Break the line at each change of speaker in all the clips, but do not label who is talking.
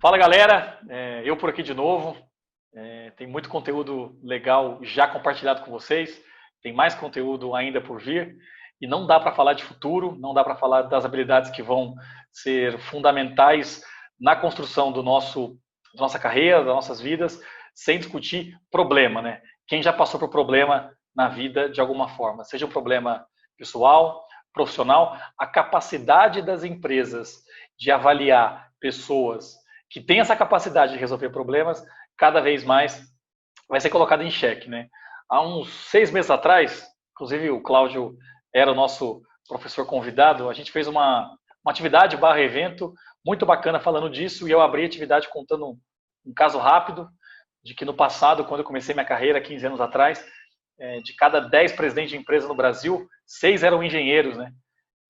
Fala galera, eu por aqui de novo. Tem muito conteúdo legal já compartilhado com vocês, tem mais conteúdo ainda por vir e não dá para falar de futuro, não dá para falar das habilidades que vão ser fundamentais na construção da nossa carreira, das nossas vidas, sem discutir problema, né? Quem já passou por problema na vida de alguma forma, seja um problema pessoal, profissional, a capacidade das empresas de avaliar pessoas que têm essa capacidade de resolver problemas, cada vez mais vai ser colocada em xeque, né? Há uns 6 meses atrás, inclusive o Cláudio era o nosso professor convidado, a gente fez uma atividade / evento muito bacana falando disso, e eu abri a atividade contando um caso rápido, de que no passado, quando eu comecei minha carreira, 15 anos atrás, de cada 10 presidentes de empresa no Brasil, 6 eram engenheiros, né?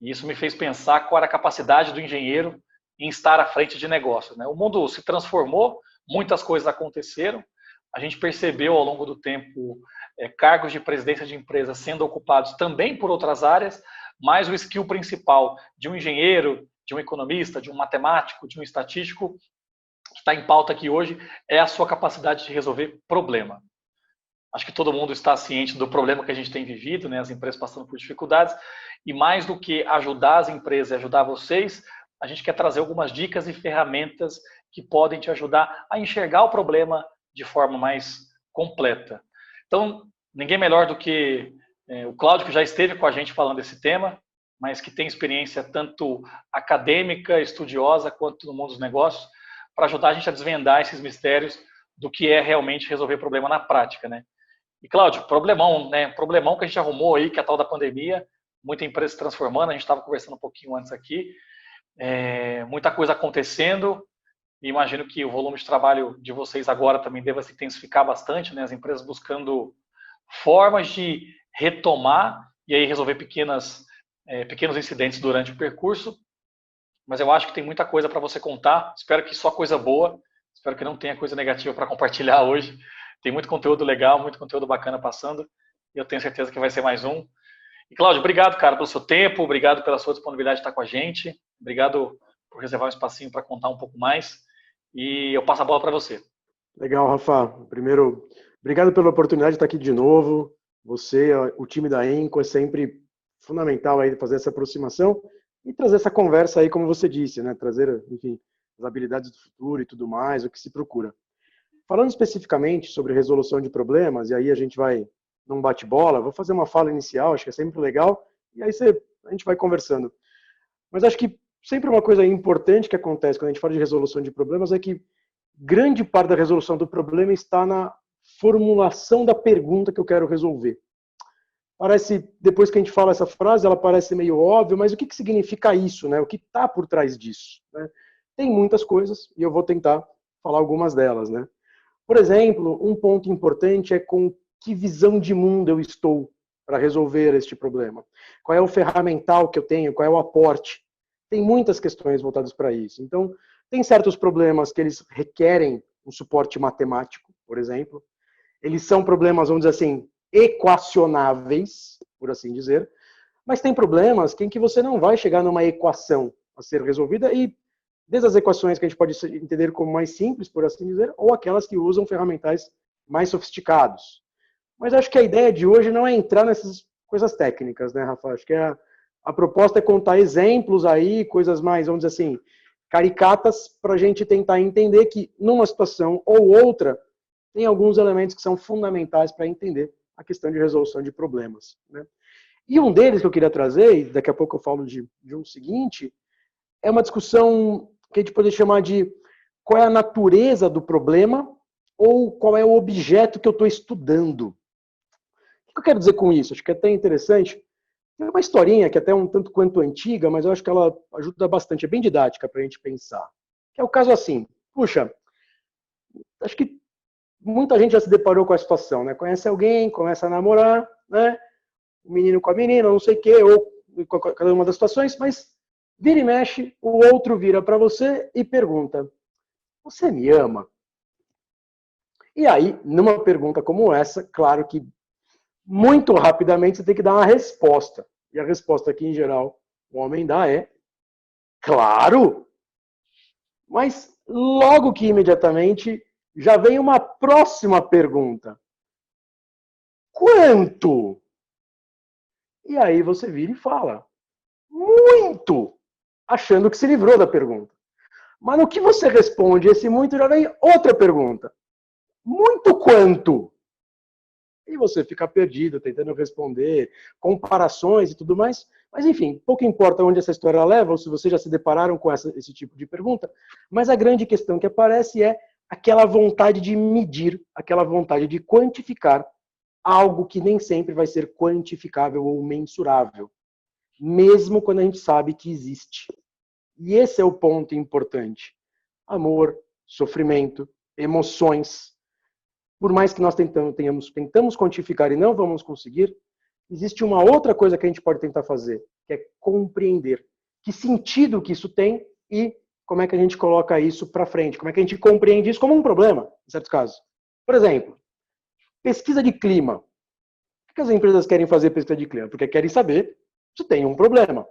E isso me fez pensar qual era a capacidade do engenheiro em estar à frente de negócios, né? O mundo se transformou, muitas coisas aconteceram, a gente percebeu ao longo do tempo cargos de presidência de empresas sendo ocupados também por outras áreas, mas o skill principal de um engenheiro, de um economista, de um matemático, de um estatístico, que está em pauta aqui hoje, é a sua capacidade de resolver problema. Acho que todo mundo está ciente do problema que a gente tem vivido, né? As empresas passando por dificuldades, e mais do que ajudar as empresas e ajudar vocês, a gente quer trazer algumas dicas e ferramentas que podem te ajudar a enxergar o problema de forma mais completa. Então, ninguém melhor do que o Cláudio, que já esteve com a gente falando desse tema, mas que tem experiência tanto acadêmica, estudiosa, quanto no mundo dos negócios, para ajudar a gente a desvendar esses mistérios do que é realmente resolver problema na prática, né? E, Cláudio, problemão, né? Problemão que a gente arrumou aí, que é a tal da pandemia, muita empresa se transformando, a gente estava conversando um pouquinho antes aqui, muita coisa acontecendo, e imagino que o volume de trabalho de vocês agora também deva se intensificar bastante, né? As empresas buscando formas de retomar e aí resolver pequenos incidentes durante o percurso, mas eu acho que tem muita coisa para você contar, espero que só coisa boa, espero que não tenha coisa negativa para compartilhar hoje, tem muito conteúdo legal, muito conteúdo bacana passando, e eu tenho certeza que vai ser mais um. E, Cláudio, obrigado, cara, pelo seu tempo, obrigado pela sua disponibilidade de estar com a gente, obrigado por reservar um espacinho para contar um pouco mais, e eu passo a bola para você.
Legal, Rafa. Primeiro, obrigado pela oportunidade de estar aqui de novo. Você, o time da Enco, é sempre fundamental aí fazer essa aproximação e trazer essa conversa aí, como você disse, né? Trazer, enfim, as habilidades do futuro e tudo mais, o que se procura. Falando especificamente sobre resolução de problemas, e aí a gente vai num bate-bola, vou fazer uma fala inicial, acho que é sempre legal, e aí a gente vai conversando. Mas acho que sempre uma coisa importante que acontece quando a gente fala de resolução de problemas é que grande parte da resolução do problema está na formulação da pergunta que eu quero resolver. Parece, depois que a gente fala essa frase, ela parece meio óbvia, mas o que significa isso, né? O que está por trás disso? Né? Tem muitas coisas, e eu vou tentar falar algumas delas, né? Por exemplo, um ponto importante é com que visão de mundo eu estou para resolver este problema. Qual é o ferramental que eu tenho, qual é o aporte. Tem muitas questões voltadas para isso. Então, tem certos problemas que eles requerem um suporte matemático, por exemplo. Eles são problemas, vamos dizer assim, equacionáveis, por assim dizer. Mas tem problemas em que você não vai chegar numa equação a ser resolvida e desde as equações que a gente pode entender como mais simples, por assim dizer, ou aquelas que usam ferramentais mais sofisticados. Mas acho que a ideia de hoje não é entrar nessas coisas técnicas, né, Rafa? Acho que a proposta é contar exemplos aí, coisas mais, vamos dizer assim, caricatas, para a gente tentar entender que numa situação ou outra, tem alguns elementos que são fundamentais para entender a questão de resolução de problemas, né? E um deles que eu queria trazer, e daqui a pouco eu falo de um seguinte, é uma discussão que a gente pode chamar de qual é a natureza do problema ou qual é o objeto que eu estou estudando. O que eu quero dizer com isso? Acho que é até interessante. Tem uma historinha que é até um tanto quanto antiga, mas eu acho que ela ajuda bastante, é bem didática para a gente pensar. Que é o caso assim, puxa, acho que muita gente já se deparou com a situação, né? Conhece alguém, começa a namorar, né? O menino com a menina, não sei o quê, ou cada uma das situações, mas vira e mexe, o outro vira para você e pergunta: você me ama? E aí, numa pergunta como essa, claro que muito rapidamente você tem que dar uma resposta. E a resposta que, em geral, o homem dá é: claro! Mas logo que imediatamente já vem uma próxima pergunta. Quanto? E aí você vira e fala, muito! Achando que se livrou da pergunta. Mas no que você responde esse muito, já vem outra pergunta. Muito quanto? E você fica perdido, tentando responder, comparações e tudo mais. Mas, enfim, pouco importa onde essa história leva, ou se vocês já se depararam com esse tipo de pergunta. Mas a grande questão que aparece é aquela vontade de medir, aquela vontade de quantificar algo que nem sempre vai ser quantificável ou mensurável, mesmo quando a gente sabe que existe. E esse é o ponto importante. Amor, sofrimento, emoções. Por mais que nós tentamos quantificar e não vamos conseguir, existe uma outra coisa que a gente pode tentar fazer, que é compreender que sentido que isso tem e como é que a gente coloca isso para frente, como é que a gente compreende isso como um problema, em certos casos. Por exemplo, pesquisa de clima. Por que as empresas querem fazer pesquisa de clima? Porque querem saber se tem um problema.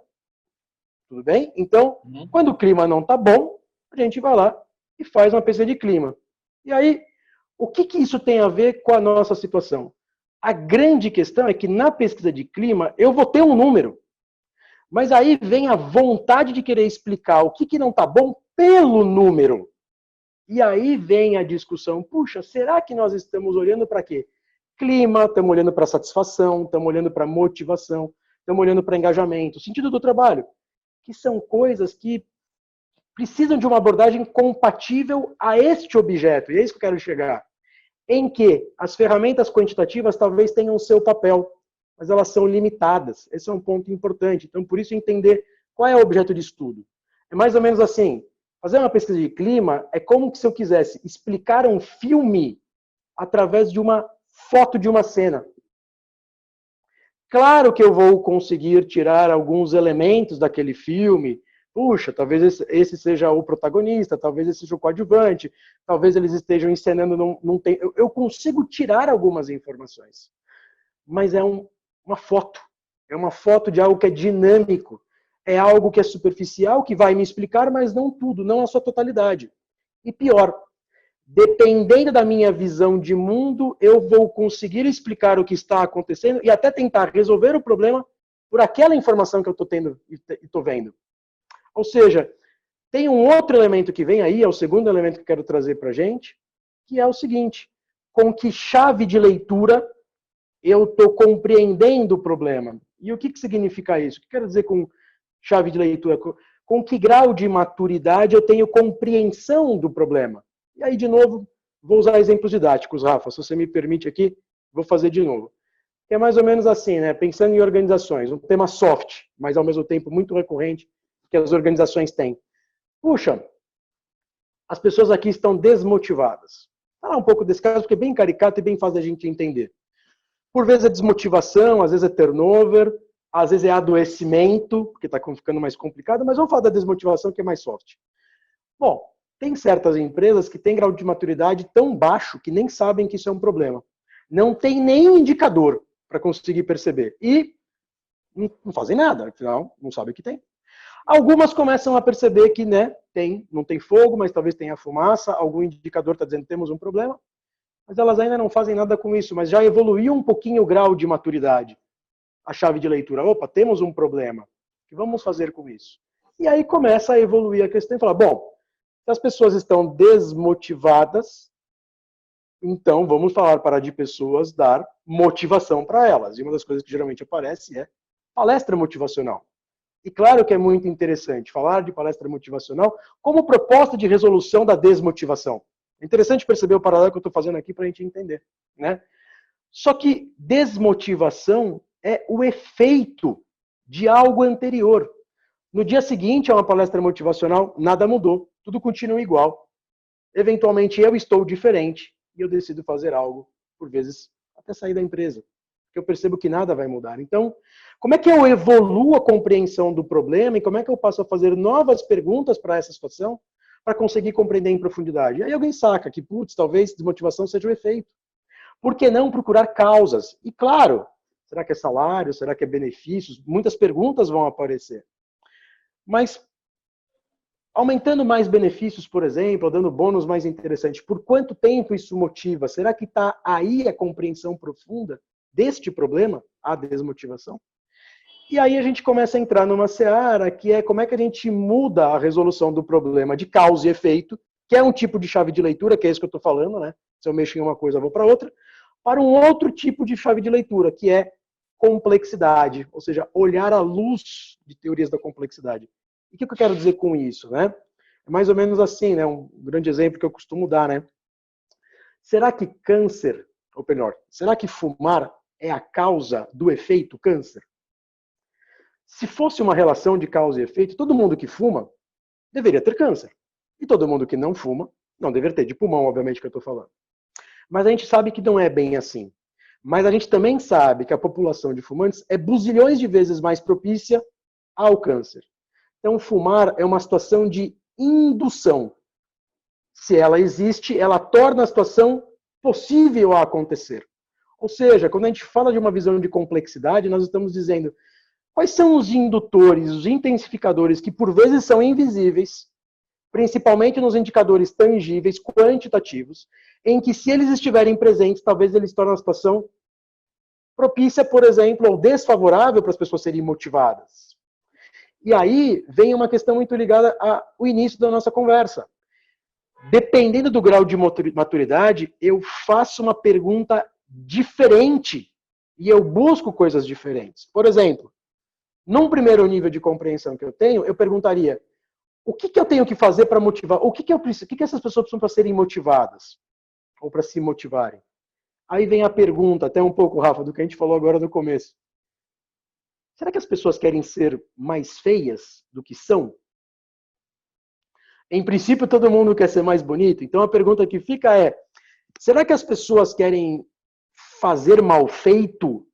Tudo bem? Então, quando o clima não está bom, a gente vai lá e faz uma pesquisa de clima. E aí, o que isso tem a ver com a nossa situação? A grande questão é que na pesquisa de clima eu vou ter um número. Mas aí vem a vontade de querer explicar o que não está bom pelo número. E aí vem a discussão, puxa, será que nós estamos olhando para quê? Clima, estamos olhando para satisfação, estamos olhando para motivação, estamos olhando para engajamento, sentido do trabalho, que são coisas que precisam de uma abordagem compatível a este objeto, e é isso que eu quero chegar, em que as ferramentas quantitativas talvez tenham o seu papel, mas elas são limitadas. Esse é um ponto importante. Então, por isso, entender qual é o objeto de estudo. É mais ou menos assim, fazer uma pesquisa de clima é como se eu quisesse explicar um filme através de uma foto de uma cena. Claro que eu vou conseguir tirar alguns elementos daquele filme. Puxa, talvez esse seja o protagonista, talvez esse seja o coadjuvante, talvez eles estejam encenando num tempo. Eu consigo tirar algumas informações. Mas é uma foto. É uma foto de algo que é dinâmico. É algo que é superficial, que vai me explicar, mas não tudo, não a sua totalidade. E pior, dependendo da minha visão de mundo, eu vou conseguir explicar o que está acontecendo e até tentar resolver o problema por aquela informação que eu estou tendo e estou vendo. Ou seja, tem um outro elemento que vem aí, é o segundo elemento que eu quero trazer para a gente, que é o seguinte, com que chave de leitura eu estou compreendendo o problema. E o que significa isso? O que quero dizer com chave de leitura? Com que grau de maturidade eu tenho compreensão do problema? E aí, de novo, vou usar exemplos didáticos, Rafa, se você me permite aqui, vou fazer de novo. É mais ou menos assim, né? Pensando em organizações, um tema soft, mas ao mesmo tempo muito recorrente que as organizações têm. Puxa, as pessoas aqui estão desmotivadas. Vou falar um pouco desse caso, porque é bem caricato e bem fácil da gente entender. Por vezes é desmotivação, às vezes é turnover, às vezes é adoecimento, porque está ficando mais complicado, mas vamos falar da desmotivação, que é mais soft. Bom, tem certas empresas que têm grau de maturidade tão baixo que nem sabem que isso é um problema. Não tem nenhum indicador para conseguir perceber. E não fazem nada, afinal, não sabem que tem. Algumas começam a perceber que não tem fogo, mas talvez tenha fumaça, algum indicador está dizendo que temos um problema, mas elas ainda não fazem nada com isso, mas já evoluiu um pouquinho o grau de maturidade. A chave de leitura, opa, temos um problema, o que vamos fazer com isso? E aí começa a evoluir a questão e falar, bom, se as pessoas estão desmotivadas, então vamos falar para de pessoas dar motivação para elas. E uma das coisas que geralmente aparece é palestra motivacional. E claro que é muito interessante falar de palestra motivacional como proposta de resolução da desmotivação. É interessante perceber o paralelo que eu estou fazendo aqui para a gente entender, né? Só que desmotivação é o efeito de algo anterior. No dia seguinte a uma palestra motivacional, nada mudou, tudo continua igual. Eventualmente eu estou diferente e eu decido fazer algo, por vezes até sair da empresa, porque eu percebo que nada vai mudar. Então, como é que eu evoluo a compreensão do problema e como é que eu passo a fazer novas perguntas para essa situação para conseguir compreender em profundidade? Aí alguém saca que, putz, talvez desmotivação seja o efeito. Por que não procurar causas? E claro, será que é salário? Será que é benefícios? Muitas perguntas vão aparecer. Mas Aumentando mais benefícios, por exemplo, ou dando bônus mais interessantes, por quanto tempo isso motiva? Será que está aí a compreensão profunda deste problema, a desmotivação? E aí a gente começa a entrar numa seara que é como é que a gente muda a resolução do problema de causa e efeito, que é um tipo de chave de leitura, que é isso que eu estou falando, né? Se eu mexo em uma coisa, eu vou para outra, para um outro tipo de chave de leitura, que é complexidade, ou seja, olhar à luz de teorias da complexidade. E o que eu quero dizer com isso, né? É mais ou menos assim, né? Um grande exemplo que eu costumo dar, né? Será que câncer, ou melhor, será que fumar é a causa do efeito câncer? Se fosse uma relação de causa e efeito, todo mundo que fuma deveria ter câncer. E todo mundo que não fuma não deveria ter, de pulmão, obviamente, que eu estou falando. Mas a gente sabe que não é bem assim. Mas a gente também sabe que a população de fumantes é buzilhões de vezes mais propícia ao câncer. Então, fumar é uma situação de indução. Se ela existe, ela torna a situação possível a acontecer. Ou seja, quando a gente fala de uma visão de complexidade, nós estamos dizendo quais são os indutores, os intensificadores que por vezes são invisíveis, principalmente nos indicadores tangíveis, quantitativos, em que se eles estiverem presentes, talvez eles tornem a situação propícia, por exemplo, ou desfavorável para as pessoas serem motivadas. E aí vem uma questão muito ligada ao início da nossa conversa. Dependendo do grau de maturidade, eu faço uma pergunta diferente e eu busco coisas diferentes. Por exemplo, num primeiro nível de compreensão que eu tenho, eu perguntaria: o que eu tenho que fazer para motivar? O que eu preciso? O que essas pessoas precisam para serem motivadas? Ou para se motivarem? Aí vem a pergunta, até um pouco, Rafa, do que a gente falou agora no começo. Será que as pessoas querem ser mais feias do que são? Em princípio, todo mundo quer ser mais bonito. Então a pergunta que fica é: será que as pessoas querem fazer mal feito?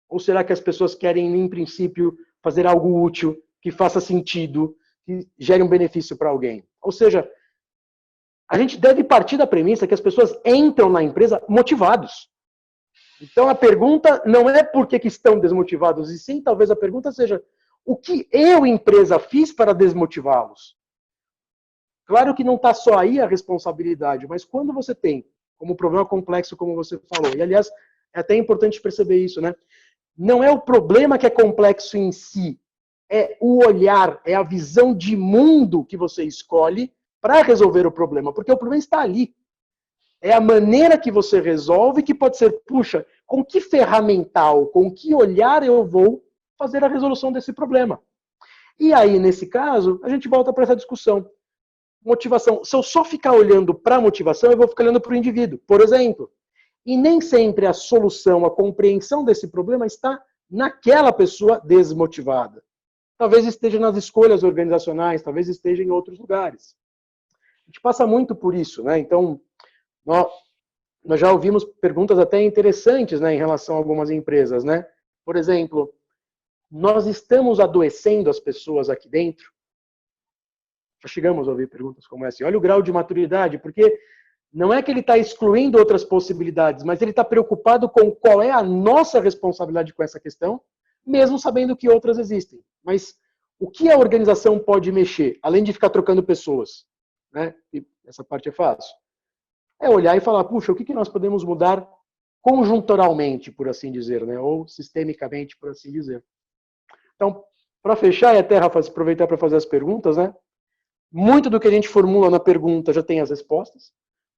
Ou será que as pessoas querem, em princípio, fazer algo útil, que faça sentido, que gere um benefício para alguém? Ou seja, a gente deve partir da premissa que as pessoas entram na empresa motivados. Então a pergunta não é por que estão desmotivados, e sim, talvez a pergunta seja: o que eu, empresa, fiz para desmotivá-los? Claro que não está só aí a responsabilidade, mas quando você tem como problema complexo, como você falou, e aliás, é até importante perceber isso, né? Não é o problema que é complexo em si, é o olhar, é a visão de mundo que você escolhe para resolver o problema, porque o problema está ali. É a maneira que você resolve que pode ser, puxa, com que ferramental, com que olhar eu vou fazer a resolução desse problema. E aí, nesse caso, a gente volta para essa discussão. Motivação. Se eu só ficar olhando para a motivação, eu vou ficar olhando para o indivíduo, por exemplo. E nem sempre a solução, a compreensão desse problema está naquela pessoa desmotivada. Talvez esteja nas escolhas organizacionais, talvez esteja em outros lugares. A gente passa muito por isso, né? Então, nós já ouvimos perguntas até interessantes, né, em relação a algumas empresas, né? Por exemplo, nós estamos adoecendo as pessoas aqui dentro? Já chegamos a ouvir perguntas como essa. Olha o grau de maturidade, porque não é que ele está excluindo outras possibilidades, mas ele está preocupado com qual é a nossa responsabilidade com essa questão, mesmo sabendo que outras existem. Mas o que a organização pode mexer, além de ficar trocando pessoas? Né? E essa parte é fácil. É olhar e falar, puxa, o que nós podemos mudar conjunturalmente, por assim dizer, né? Ou sistemicamente, por assim dizer. Então, para fechar, e até, Rafa, aproveitar para fazer as perguntas, né? Muito do que a gente formula na pergunta já tem as respostas,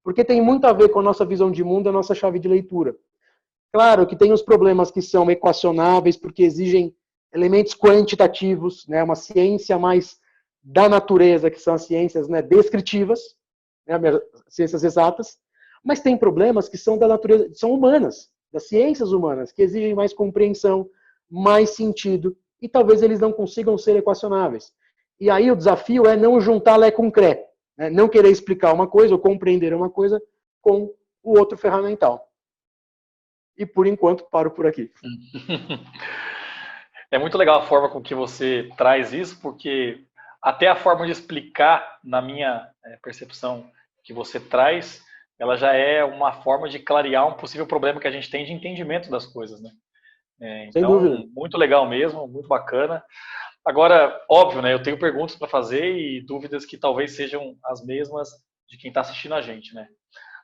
porque tem muito a ver com a nossa visão de mundo, a nossa chave de leitura. Claro que tem os problemas que são equacionáveis, porque exigem elementos quantitativos, né, uma ciência mais da natureza, que são as ciências, né, descritivas, né, ciências exatas, mas tem problemas que são da natureza, são humanas, das ciências humanas, que exigem mais compreensão, mais sentido, e talvez eles não consigam ser equacionáveis. E aí o desafio é não juntar Lé com Cré, né? Não querer explicar uma coisa ou compreender uma coisa com o outro ferramental. E por enquanto paro por aqui.
É muito legal a forma com que você traz isso, porque até a forma de explicar, na minha percepção, que você traz, ela já é uma forma de clarear um possível problema que a gente tem de entendimento das coisas, né?
Sem
Então,
dúvida.
muito legal mesmo, muito bacana. Agora, óbvio, né? Eu tenho perguntas para fazer e dúvidas que talvez sejam as mesmas de quem está assistindo a gente, né?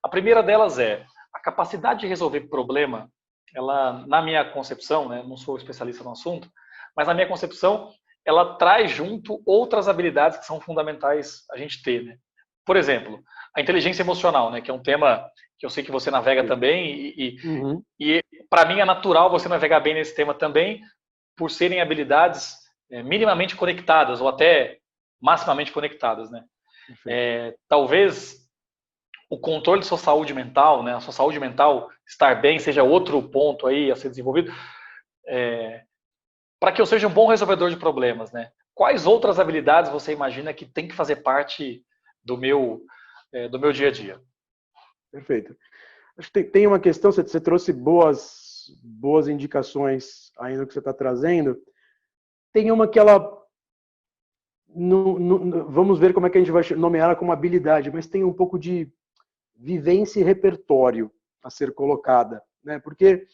A primeira delas é a capacidade de resolver problema. Ela, na minha concepção, né? Não sou especialista no assunto, mas na minha concepção, ela traz junto outras habilidades que são fundamentais a gente ter, né? Por exemplo, a inteligência emocional, né? Que é um tema que eu sei que você navega também
Uhum.
e para mim é natural você navegar bem nesse tema também, por serem habilidades minimamente conectadas ou até maximamente conectadas, né? Talvez o controle de sua saúde mental, né, a sua saúde mental estar bem seja outro ponto aí a ser desenvolvido, para que eu seja um bom resolvedor de problemas, né? Quais outras habilidades você imagina que tem que fazer parte do meu dia a dia?
Perfeito. Acho que tem uma questão, você trouxe boas indicações aí no que você está trazendo. Tem uma que ela, vamos ver como é que a gente vai nomear ela como habilidade, mas tem um pouco de vivência e repertório a ser colocada, né? Porque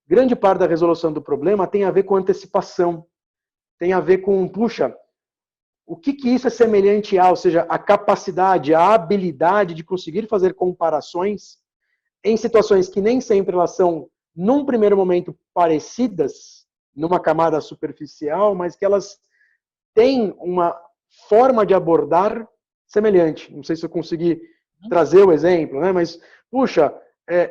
grande parte da resolução do problema tem a ver com antecipação, tem a ver com, puxa, o que isso é semelhante a, ou seja, a capacidade, a habilidade de conseguir fazer comparações em situações que nem sempre elas são, num primeiro momento, parecidas, numa camada superficial, mas que elas têm uma forma de abordar semelhante. Não sei se eu consegui trazer o exemplo, né? Mas, puxa,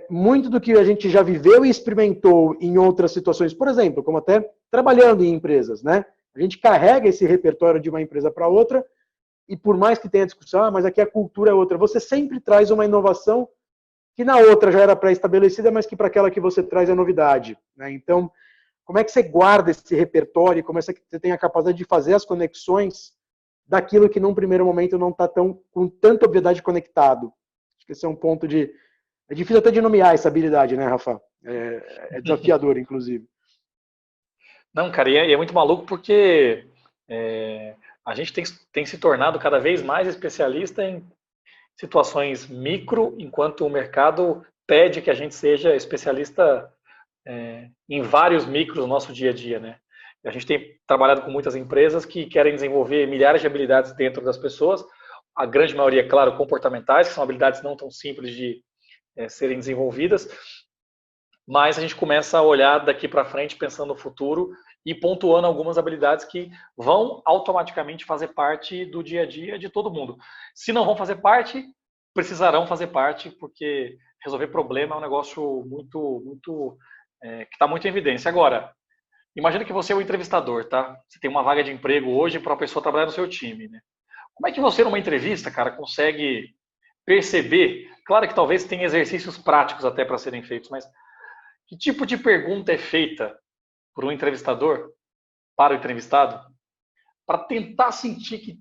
muito do que a gente já viveu e experimentou em outras situações, por exemplo, como até trabalhando em empresas, né? A gente carrega esse repertório de uma empresa para outra e por mais que tenha discussão, mas aqui a cultura é outra, você sempre traz uma inovação que na outra já era pré-estabelecida, mas que para aquela que você traz é novidade, né? Então, como é que você guarda esse repertório? Como é que você tem a capacidade de fazer as conexões daquilo que num primeiro momento não está com tanta obviedade conectado? Acho que esse é um ponto de... É difícil até de nomear essa habilidade, né, Rafa? É desafiador, inclusive.
Não, cara, e é muito maluco porque a gente tem se tornado cada vez mais especialista em situações micro, enquanto o mercado pede que a gente seja especialista em vários micros no nosso dia a dia, né? A gente tem trabalhado com muitas empresas que querem desenvolver milhares de habilidades dentro das pessoas, a grande maioria, claro, comportamentais, que são habilidades não tão simples de serem desenvolvidas, mas a gente começa a olhar daqui para frente, pensando no futuro e pontuando algumas habilidades que vão automaticamente fazer parte do dia a dia de todo mundo. Se não vão fazer parte, precisarão fazer parte, porque resolver problema é um negócio que está muito em evidência. Agora, imagina que você é o entrevistador, tá? Você tem uma vaga de emprego hoje para uma pessoa trabalhar no seu time, né? Como é que você, numa entrevista, cara, consegue perceber? Claro que talvez tenha exercícios práticos até para serem feitos, mas que tipo de pergunta é feita por um entrevistador para o entrevistado para tentar sentir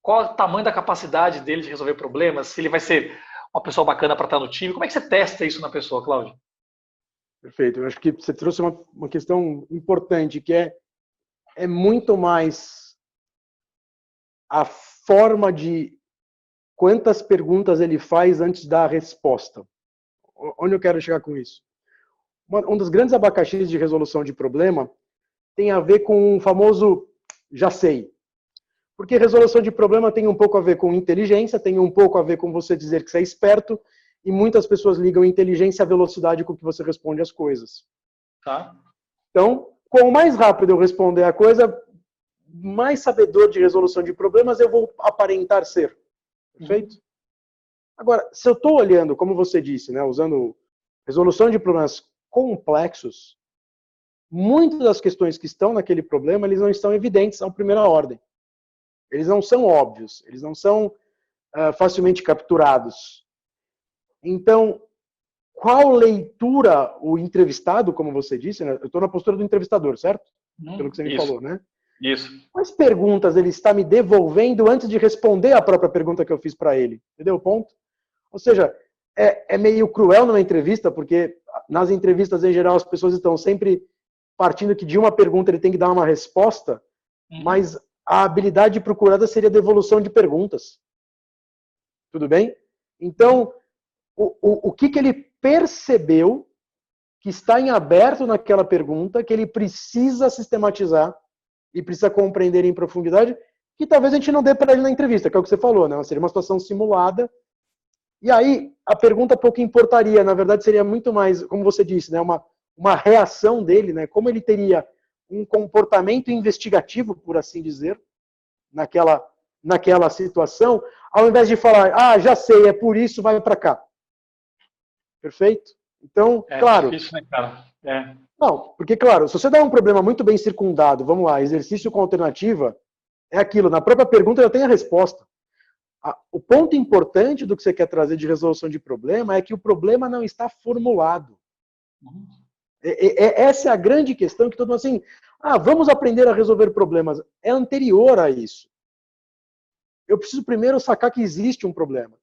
qual é o tamanho da capacidade dele de resolver problemas, se ele vai ser uma pessoa bacana para estar no time? Como é que você testa isso na pessoa, Cláudio?
Perfeito. Eu acho que você trouxe uma questão importante, que é muito mais a forma de quantas perguntas ele faz antes da resposta. Onde eu quero chegar com isso? Um dos grandes abacaxis de resolução de problema tem a ver com o famoso já sei. Porque resolução de problema tem um pouco a ver com inteligência, tem um pouco a ver com você dizer que você é esperto, e muitas pessoas ligam inteligência à velocidade com que você responde as coisas.
Tá.
Então, quanto mais rápido eu responder a coisa, mais sabedor de resolução de problemas eu vou aparentar ser. Perfeito? Agora, se eu estou olhando, como você disse, né, usando resolução de problemas complexos, muitas das questões que estão naquele problema, eles não estão evidentes à primeira ordem. Eles não são óbvios, eles não são facilmente capturados. Então, qual leitura o entrevistado, como você disse, né? Eu estou na postura do entrevistador, certo? Pelo que você me falou, né?
Isso.
Quais perguntas ele está me devolvendo antes de responder a própria pergunta que eu fiz para ele? Entendeu o ponto? Ou seja, é meio cruel numa entrevista, porque nas entrevistas, em geral, as pessoas estão sempre partindo que de uma pergunta ele tem que dar uma resposta, mas a habilidade procurada seria a devolução de perguntas. Tudo bem? Então, o que ele percebeu que está em aberto naquela pergunta, que ele precisa sistematizar e precisa compreender em profundidade, que talvez a gente não dê para ele na entrevista, que é o que você falou, né? Seria uma situação simulada. E aí, a pergunta pouco importaria, na verdade seria muito mais, como você disse, né? Uma reação dele, né? Como ele teria um comportamento investigativo, por assim dizer, naquela situação, ao invés de falar, ah, já sei, é por isso, vai para cá. Perfeito? Então, claro.
Difícil, né, cara?
Não, porque, claro, se você dá um problema muito bem circundado, vamos lá, exercício com alternativa, é aquilo, na própria pergunta já tem a resposta. O ponto importante do que você quer trazer de resolução de problema é que o problema não está formulado. Essa é a grande questão que todo mundo assim, vamos aprender a resolver problemas. É anterior a isso. Eu preciso primeiro sacar que existe um problema.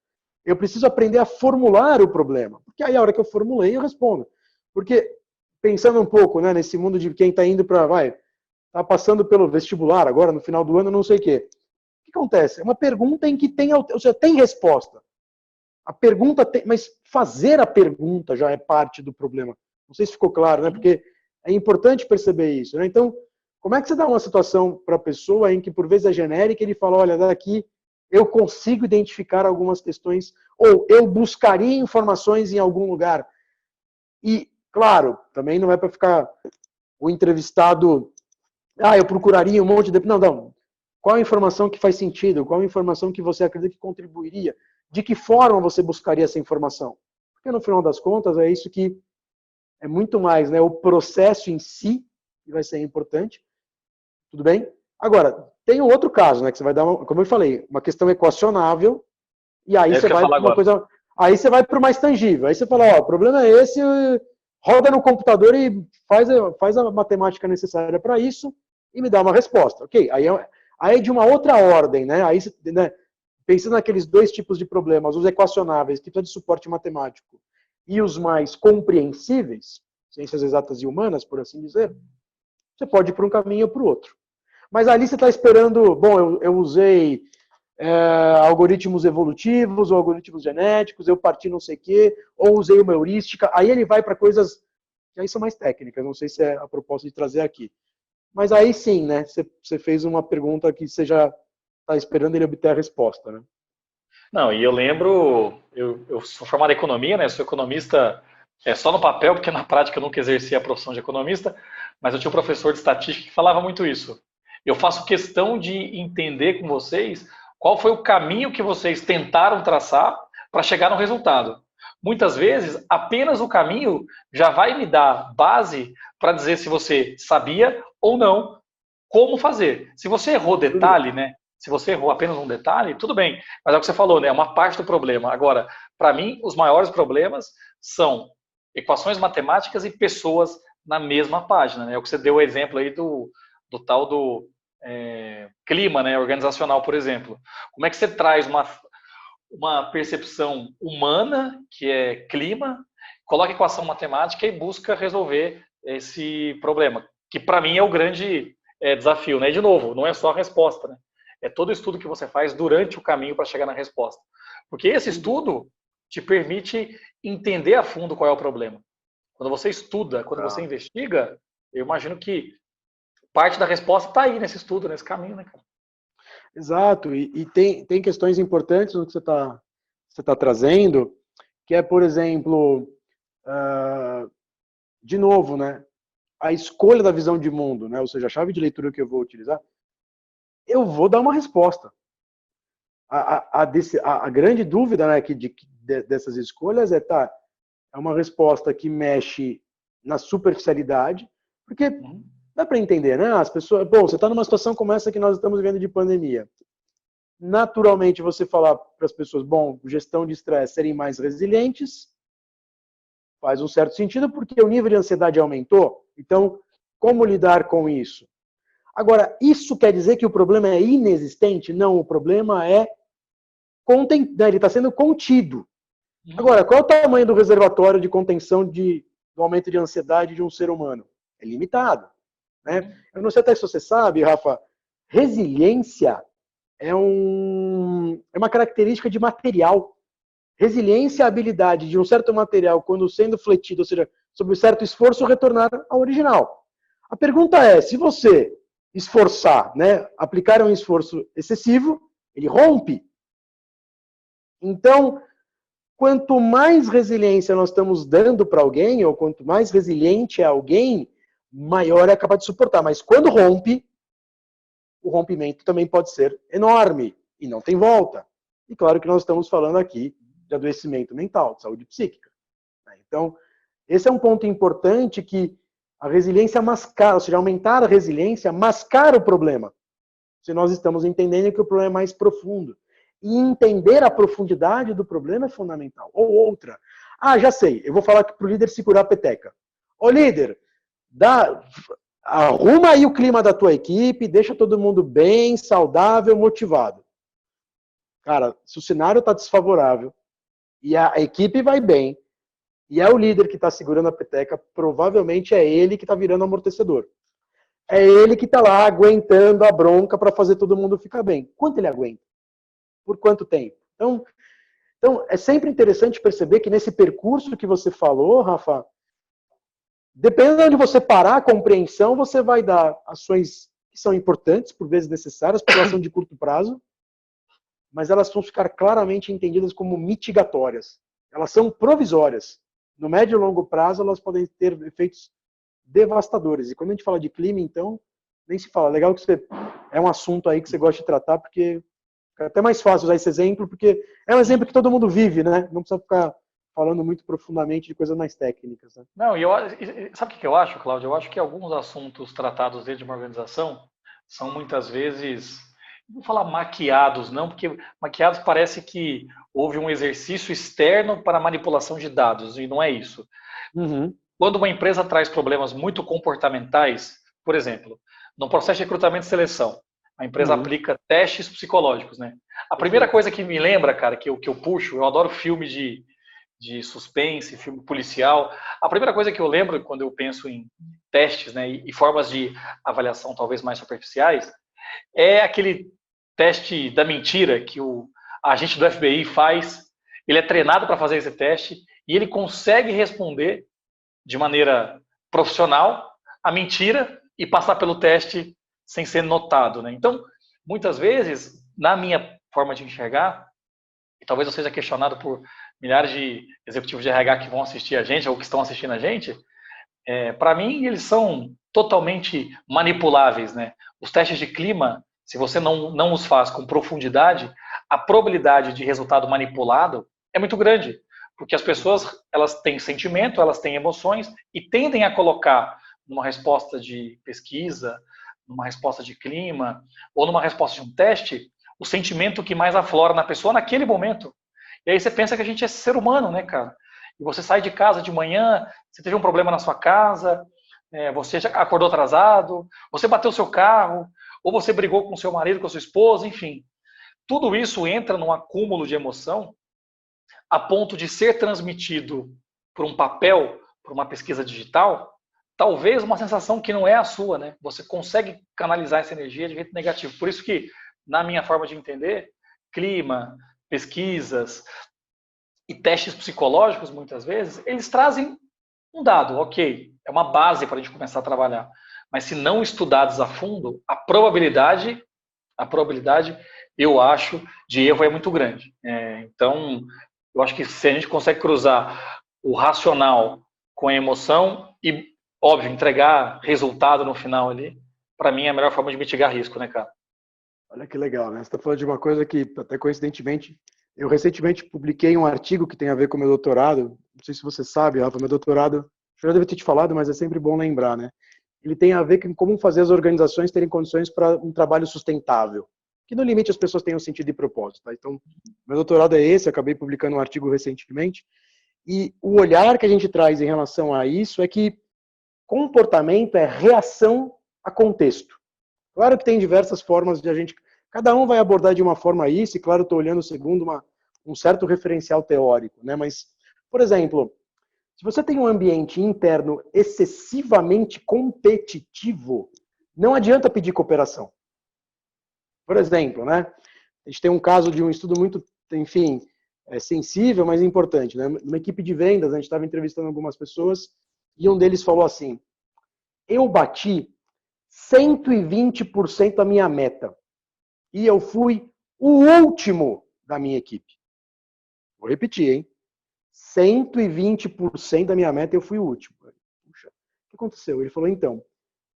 Eu preciso aprender a formular o problema. Porque aí a hora que eu formulei, eu respondo. Porque, pensando um pouco, né, nesse mundo de quem está indo para, tá passando pelo vestibular agora, no final do ano, não sei o quê. O que acontece? É uma pergunta em que tem resposta. A pergunta tem, mas fazer a pergunta já é parte do problema. Não sei se ficou claro, né? Porque é importante perceber isso, né? Então, como é que você dá uma situação para a pessoa em que por vezes é genérica, ele fala, olha, daqui eu consigo identificar algumas questões, ou eu buscaria informações em algum lugar. E, claro, também não é para ficar o entrevistado, eu procuraria um monte de... Não. Qual a informação que faz sentido? Qual a informação que você acredita que contribuiria? De que forma você buscaria essa informação? Porque, no final das contas, é isso que é muito mais, né? O processo em si que vai ser importante. Tudo bem? Agora, tem um outro caso, né? Que você vai dar, como eu falei, uma questão equacionável, e aí você vai para uma coisa. Aí você vai para o mais tangível. Aí você fala, o problema é esse, roda no computador e faz a matemática necessária para isso e me dá uma resposta. Ok, aí é de uma outra ordem, né? Aí, né, pensando naqueles dois tipos de problemas, os equacionáveis, que precisam de suporte matemático, e os mais compreensíveis, ciências exatas e humanas, por assim dizer, você pode ir para um caminho ou para o outro. Mas ali você está esperando, eu usei algoritmos evolutivos ou algoritmos genéticos, eu parti não sei o quê, ou usei uma heurística, aí ele vai para coisas que aí são mais técnicas, não sei se é a proposta de trazer aqui. Mas aí sim, né, você fez uma pergunta que você já está esperando ele obter a resposta, né?
Não, e eu lembro, eu sou formado em economia, né? Sou economista só no papel, porque na prática eu nunca exerci a profissão de economista, mas eu tinha um professor de estatística que falava muito isso. Eu faço questão de entender com vocês qual foi o caminho que vocês tentaram traçar para chegar no resultado. Muitas vezes, apenas o caminho já vai me dar base para dizer se você sabia ou não como fazer. Se você errou detalhe, né? Se você errou apenas um detalhe, tudo bem. Mas é o que você falou, né? É uma parte do problema. Agora, para mim, os maiores problemas são equações matemáticas e pessoas na mesma página, né? É o que você deu o exemplo aí do tal do clima, né? Organizacional, por exemplo. Como é que você traz uma percepção humana, que é clima, coloca equação matemática e busca resolver esse problema, que para mim é o grande desafio, né? E de novo, não é só a resposta, né? É todo o estudo que você faz durante o caminho para chegar na resposta. Porque esse estudo te permite entender a fundo qual é o problema. Quando você estuda, quando você investiga, eu imagino que parte da resposta está aí nesse estudo, nesse caminho, né, cara?
Exato, e tem questões importantes no que você tá trazendo, que é, por exemplo, de novo, né, a escolha da visão de mundo, né, ou seja, a chave de leitura que eu vou utilizar, eu vou dar uma resposta. A grande dúvida, né, dessas escolhas é uma resposta que mexe na superficialidade, porque dá para entender, né? As pessoas, você está numa situação como essa que nós estamos vivendo de pandemia. Naturalmente, você falar para as pessoas, gestão de estresse, serem mais resilientes, faz um certo sentido, porque o nível de ansiedade aumentou. Então, como lidar com isso? Agora, isso quer dizer que o problema é inexistente? Não, o problema ele está sendo contido. Agora, qual é o tamanho do reservatório de contenção do aumento de ansiedade de um ser humano? É limitado. Né? Eu não sei até se você sabe, Rafa, resiliência é uma característica de material. Resiliência é a habilidade de um certo material, quando sendo fletido, ou seja, sob um certo esforço, retornar ao original. A pergunta é, se você esforçar, né? Aplicar um esforço excessivo, ele rompe. Então, quanto mais resiliência nós estamos dando para alguém, ou quanto mais resiliente é alguém, maior é capaz de suportar. Mas quando rompe, o rompimento também pode ser enorme e não tem volta. E claro que nós estamos falando aqui de adoecimento mental, de saúde psíquica. Então, esse é um ponto importante, que a resiliência mascara, ou seja, aumentar a resiliência mascara o problema. Se nós estamos entendendo que o problema é mais profundo. E entender a profundidade do problema é fundamental. Ou outra. Ah, já sei, eu vou falar para o líder segurar a peteca. Ô líder, arruma aí o clima da tua equipe, deixa todo mundo bem, saudável, motivado. Cara, se o cenário está desfavorável e a equipe vai bem, e é o líder que está segurando a peteca, provavelmente é ele que está virando amortecedor. É ele que está lá aguentando a bronca para fazer todo mundo ficar bem. Quanto ele aguenta? Por quanto tempo? Então, é sempre interessante perceber que nesse percurso que você falou, Rafa, dependendo de onde você parar a compreensão, você vai dar ações que são importantes, por vezes necessárias, porque elas são de curto prazo, mas elas vão ficar claramente entendidas como mitigatórias. Elas são provisórias. No médio e longo prazo, elas podem ter efeitos devastadores. E quando a gente fala de clima, então, nem se fala. Legal que é um assunto aí que você gosta de tratar, porque é até mais fácil usar esse exemplo, porque é um exemplo que todo mundo vive, né? Não precisa ficar falando muito profundamente de coisas mais técnicas. Né?
Não, sabe o que eu acho, Cláudio? Eu acho que alguns assuntos tratados dentro de uma organização são muitas vezes, não vou falar maquiados, não, porque maquiados parece que houve um exercício externo para manipulação de dados, e não é isso.
Uhum.
Quando uma empresa traz problemas muito comportamentais, por exemplo, no processo de recrutamento e seleção, a empresa aplica testes psicológicos, né? A primeira coisa que me lembra, cara, que eu puxo, eu adoro filme de suspense, filme policial. A primeira coisa que eu lembro quando eu penso em testes, né, e formas de avaliação talvez mais superficiais, é aquele teste da mentira que o agente do FBI faz. Ele é treinado para fazer esse teste e ele consegue responder de maneira profissional a mentira e passar pelo teste sem ser notado, né? Então, muitas vezes, na minha forma de enxergar, e talvez eu seja questionado por milhares de executivos de RH que vão assistir a gente ou que estão assistindo a gente, para mim eles são totalmente manipuláveis, né? Os testes de clima, se você não os faz com profundidade, a probabilidade de resultado manipulado é muito grande, porque as pessoas elas têm sentimento, elas têm emoções e tendem a colocar numa resposta de pesquisa, numa resposta de clima ou numa resposta de um teste, o sentimento que mais aflora na pessoa naquele momento. E aí você pensa que a gente é ser humano, né, cara? E você sai de casa de manhã, você teve um problema na sua casa, você já acordou atrasado, você bateu seu carro, ou você brigou com seu marido, com a sua esposa, enfim. Tudo isso entra num acúmulo de emoção a ponto de ser transmitido por um papel, por uma pesquisa digital, talvez uma sensação que não é a sua, né? Você consegue canalizar essa energia de jeito negativo. Por isso que, na minha forma de entender, clima, pesquisas e testes psicológicos, muitas vezes, eles trazem um dado, ok, é uma base para a gente começar a trabalhar. Mas se não estudados a fundo, a probabilidade, eu acho, de erro é muito grande. Então, eu acho que se a gente consegue cruzar o racional com a emoção e, óbvio, entregar resultado no final ali, para mim é a melhor forma de mitigar risco, né, cara?
Olha que legal, né? Você está falando de uma coisa que, até coincidentemente, eu recentemente publiquei um artigo que tem a ver com o meu doutorado. Não sei se você sabe, Rafa, meu doutorado, eu já deve ter te falado, mas é sempre bom lembrar, né? Ele tem a ver com como fazer as organizações terem condições para um trabalho sustentável. Que no limite as pessoas tenham sentido e propósito. Tá? Então, meu doutorado é esse, eu acabei publicando um artigo recentemente. E o olhar que a gente traz em relação a isso é que comportamento é reação a contexto. Claro que tem diversas formas de a gente... Cada um vai abordar de uma forma isso, e claro, estou olhando segundo um certo referencial teórico, né? Mas, por exemplo, se você tem um ambiente interno excessivamente competitivo, não adianta pedir cooperação. Por exemplo, né? A gente tem um caso de um estudo muito, enfim, sensível, mas importante, né? Numa equipe de vendas, a gente estava entrevistando algumas pessoas e um deles falou assim: eu bati 120% da minha meta. E eu fui o último da minha equipe. Vou repetir, hein? 120% da minha meta eu fui o último. Puxa, o que aconteceu? Ele falou, então.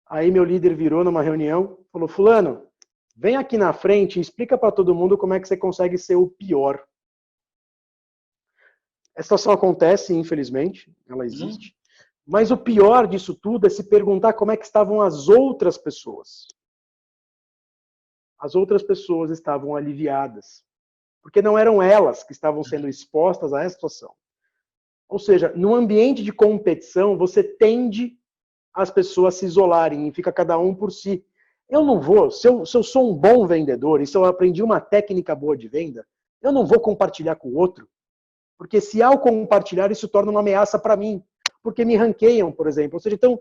Aí meu líder virou numa reunião, falou, fulano, vem aqui na frente e explica para todo mundo como é que você consegue ser o pior. Essa situação acontece, infelizmente, ela existe. Mas o pior disso tudo é se perguntar como é que estavam as outras pessoas. As outras pessoas estavam aliviadas. Porque não eram elas que estavam sendo expostas a essa situação. Ou seja, no ambiente de competição, você tende as pessoas se isolarem e fica cada um por si. Eu não vou, se eu sou um bom vendedor e se eu aprendi uma técnica boa de venda, eu não vou compartilhar com o outro. Porque se ao compartilhar, isso torna uma ameaça para mim. Porque me ranqueiam, por exemplo. Ou seja, então,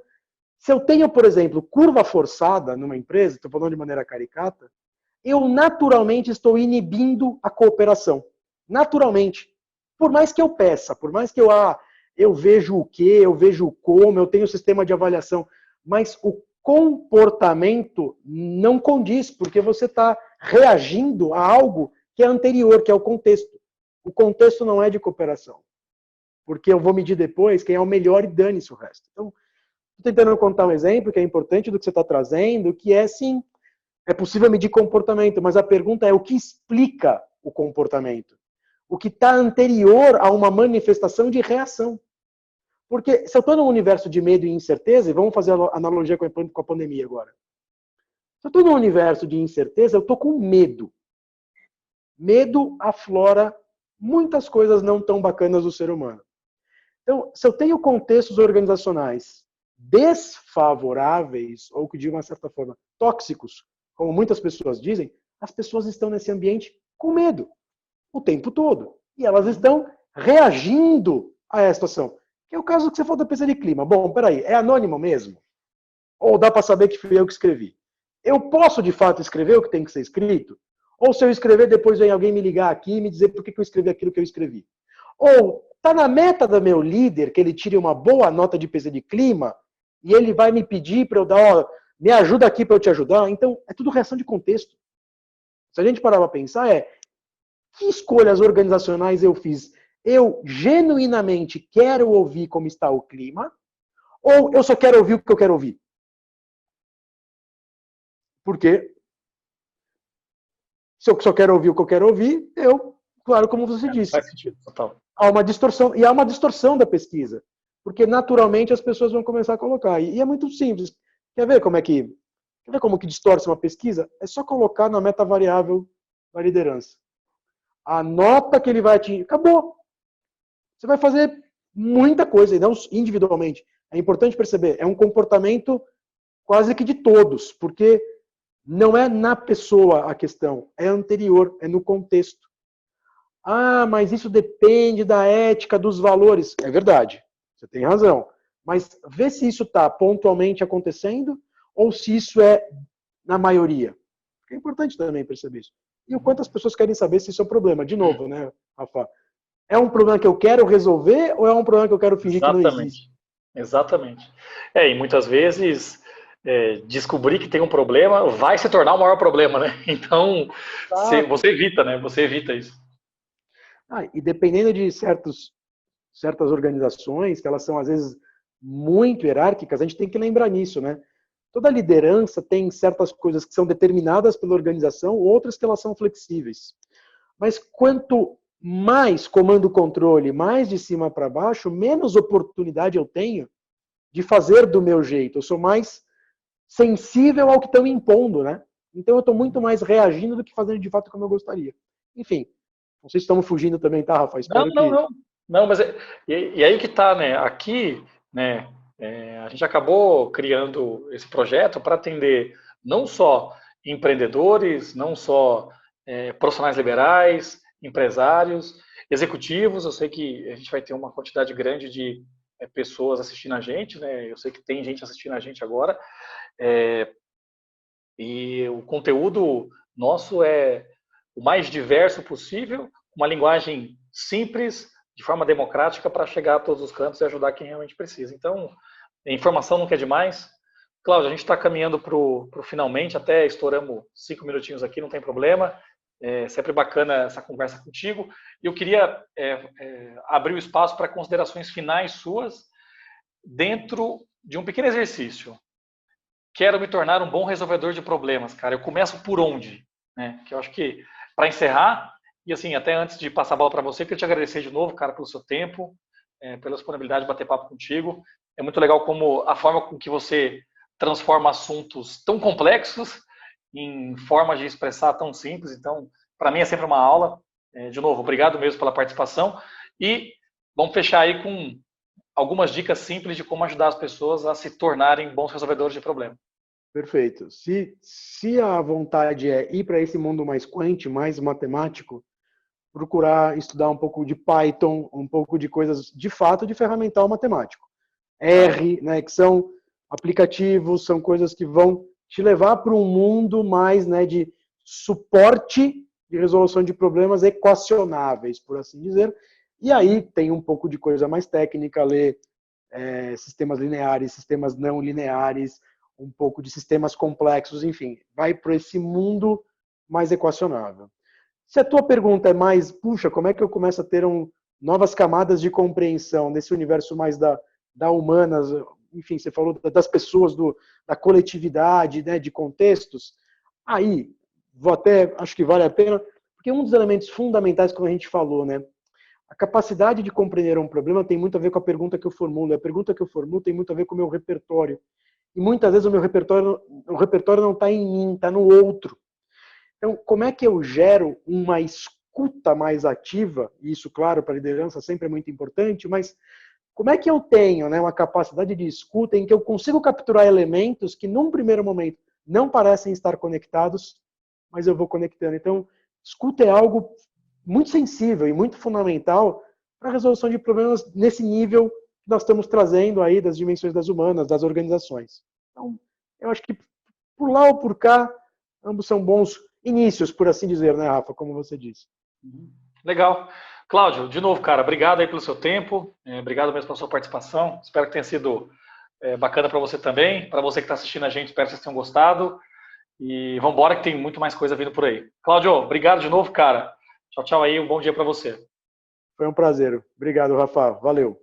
se eu tenho, por exemplo, curva forçada numa empresa, estou falando de maneira caricata, eu naturalmente estou inibindo a cooperação. Naturalmente. Por mais que eu peça, por mais que eu vejo o que, eu vejo o como, eu tenho um sistema de avaliação, mas o comportamento não condiz, porque você está reagindo a algo que é anterior, que é o contexto. O contexto não é de cooperação. Porque eu vou medir depois quem é o melhor e dane-se o resto. Então, estou tentando contar um exemplo que é importante do que você está trazendo, que é, sim, é possível medir comportamento, mas a pergunta é o que explica o comportamento? O que está anterior a uma manifestação de reação. Porque se eu estou num universo de medo e incerteza, e vamos fazer a analogia com a pandemia agora. Se eu estou num universo de incerteza, eu estou com medo. Medo aflora muitas coisas não tão bacanas do ser humano. Então, se eu tenho contextos organizacionais desfavoráveis, ou que de uma certa forma tóxicos, como muitas pessoas dizem, as pessoas estão nesse ambiente com medo o tempo todo. E elas estão reagindo a essa situação. Que é o caso que você falou da pesquisa de clima. Bom, peraí, é anônimo mesmo? Ou dá para saber que fui eu que escrevi? Eu posso, de fato, escrever o que tem que ser escrito? Ou se eu escrever, depois vem alguém me ligar aqui e me dizer por que eu escrevi aquilo que eu escrevi? Ou está na meta do meu líder que ele tire uma boa nota de pesquisa de clima e ele vai me pedir para eu dar, ó, me ajuda aqui para eu te ajudar? Então, é tudo reação de contexto. Se a gente parar para pensar, que escolhas organizacionais eu fiz? Eu genuinamente quero ouvir como está o clima ou eu só quero ouvir o que eu quero ouvir? Porque se eu só quero ouvir o que eu quero ouvir, claro, como você disse,
faz sentido, total.
Há uma distorção, e há uma distorção da pesquisa, porque naturalmente as pessoas vão começar a colocar. E é muito simples. Quer ver como que distorce uma pesquisa? É só colocar na meta variável da liderança. A nota que ele vai atingir, acabou. Você vai fazer muita coisa, e não individualmente. É importante perceber, é um comportamento quase que de todos, porque não é na pessoa a questão, é anterior, é no contexto. Ah, mas isso depende da ética, dos valores. É verdade, você tem razão. Mas vê se isso está pontualmente acontecendo ou se isso é na maioria. É importante também perceber isso. E o quanto as pessoas querem saber se isso é um problema. De novo, né, Rafa? É um problema que eu quero resolver ou é um problema que eu quero fingir que não existe?
Exatamente. E muitas vezes descobrir que tem um problema vai se tornar o maior problema, né? Então, você evita, né? Você evita isso.
E dependendo de certas organizações, que elas são, às vezes, muito hierárquicas, a gente tem que lembrar nisso, né? Toda liderança tem certas coisas que são determinadas pela organização, outras que elas são flexíveis. Mas quanto mais comando-controle, mais de cima para baixo, menos oportunidade eu tenho de fazer do meu jeito. Eu sou mais sensível ao que estão impondo, né? Então eu estou muito mais reagindo do que fazendo de fato como eu gostaria. Enfim, não sei se estamos fugindo também, tá, Rafa? Espero que...
Não, mas e aí que tá, né? Aqui, né? A gente acabou criando esse projeto para atender não só empreendedores, não só profissionais liberais, empresários, executivos. Eu sei que a gente vai ter uma quantidade grande de pessoas assistindo a gente, né? Eu sei que tem gente assistindo a gente agora. E o conteúdo nosso é o mais diverso possível, uma linguagem simples, de forma democrática, para chegar a todos os cantos e ajudar quem realmente precisa. Então, informação nunca é demais. Cláudio, a gente está caminhando para o finalmente, até estouramos 5 minutinhos aqui, não tem problema. É sempre bacana essa conversa contigo. E eu queria abrir o espaço para considerações finais suas dentro de um pequeno exercício. Quero me tornar um bom resolvedor de problemas, cara. Eu começo por onde? Né? Que eu acho que, para encerrar, e assim, até antes de passar a bola para você, queria te agradecer de novo, cara, pelo seu tempo, pela disponibilidade de bater papo contigo. É muito legal como a forma com que você transforma assuntos tão complexos em formas de expressar tão simples. Então, para mim é sempre uma aula. De novo, obrigado mesmo pela participação. E vamos fechar aí com algumas dicas simples de como ajudar as pessoas a se tornarem bons resolvedores de problemas.
Perfeito. Se a vontade é ir para esse mundo mais quant, mais matemático, procurar estudar um pouco de Python, um pouco de coisas de fato de ferramental matemático. R, né, que são aplicativos, são coisas que vão te levar para um mundo mais, né, de suporte de resolução de problemas equacionáveis, por assim dizer. E aí tem um pouco de coisa mais técnica, ler sistemas lineares, sistemas não lineares, um pouco de sistemas complexos, enfim, vai para esse mundo mais equacionável. Se a tua pergunta é mais, puxa, como é que eu começo a ter novas camadas de compreensão nesse universo mais da humanas, enfim, você falou das pessoas, da coletividade, né, de contextos, aí, acho que vale a pena, porque um dos elementos fundamentais, como a gente falou, né, a capacidade de compreender um problema tem muito a ver com a pergunta que eu formulo, a pergunta que eu formulo tem muito a ver com o meu repertório, e muitas vezes o meu repertório não está em mim, está no outro. Então, como é que eu gero uma escuta mais ativa? E isso, claro, para a liderança sempre é muito importante, mas como é que eu tenho, né, uma capacidade de escuta em que eu consigo capturar elementos que, num primeiro momento, não parecem estar conectados, mas eu vou conectando. Então, escuta é algo muito sensível e muito fundamental para a resolução de problemas nesse nível que nós estamos trazendo aí das dimensões das humanas, das organizações. Então, eu acho que por lá ou por cá, ambos são bons inícios, por assim dizer, né, Rafa, como você disse.
Legal. Cláudio, de novo, cara, obrigado aí pelo seu tempo, obrigado mesmo pela sua participação, espero que tenha sido bacana para você também, para você que está assistindo a gente, espero que vocês tenham gostado, e vamos embora que tem muito mais coisa vindo por aí. Cláudio, obrigado de novo, cara, tchau, tchau aí, um bom dia para você.
Foi um prazer, obrigado, Rafa, valeu.